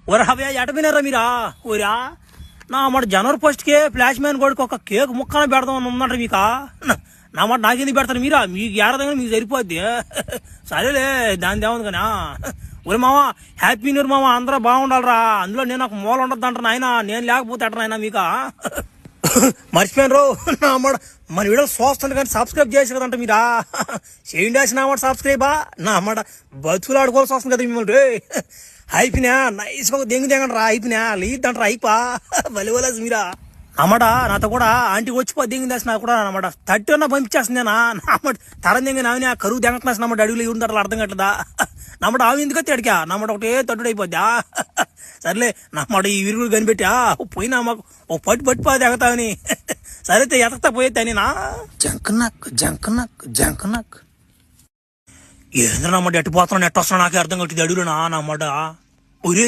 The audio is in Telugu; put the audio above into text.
ఒరే అవే ఎటపోయినారా మీరా ఊరా నా మాట జనవరి 1st ఫ్లాష్ మ్యాన్ కొడుకు ఒక కేక్ ముక్కన పెడదామని ఉందంటారు మీకా నా మాట నాకెందుకు పెడతారు మీరా మీకు ఏడదంగా మీకు సరిపోద్ది సరేలే దాని దేవుంది కానీ ఒరే మామ హ్యాపీ న్యూ ఇయర్ మామ అందరూ బాగుండాలరా అందులో నేను ఒక మూల ఉండద్దు అంటారు నాయన నేను లేకపోతే అంటారు నాయన మీకా మర్చిపోయాను రో నా మాట మన వీడియో చూస్తుంది కానీ సబ్స్క్రైబ్ చేసి కదంట మీరా చేయండి వేసి నా మాట సబ్స్క్రైబా నా మాట బతుకులు ఆడుకోవాల్సి వస్తుంది కదా మిమ్మల్ని రే అయిపోయినా నైస్గా ఒక దెంగు దెంగండి రా అయిపోయినా లేదంటారా అయిపా వలివలసి మీరా అమ్మట నాతో కూడా ఆంటీ వచ్చిపో దెంగి దాసిన కూడా అనమాట 30 అన్నా పంపించేస్తుంది నామాట తరం దెంగి నావినా కరువు దెంగట్లేసి నమ్మట అడుగులు ఉంటారు అర్థం కట్టదా నమ్మట ఆవి ఎందుకు అడిగా నమ్మట ఒకటే తట్టుడు అయిపోద్దా సర్లే నమ్మట ఈ విరుగుడు కనిపెట్టా పోయినా మాకు ఓ పట్టిపోతే ఎగతావని సరే ఎతకతా పోయేది నా జంకనక్ జంకనక్ జంకనక్ ఏంద్ర నమ్మట ఎట్టిపోతున్నా నెట్ వస్తున్నా నాకే అర్థం కట్టింది అడుగులు నమ్మట ఒరే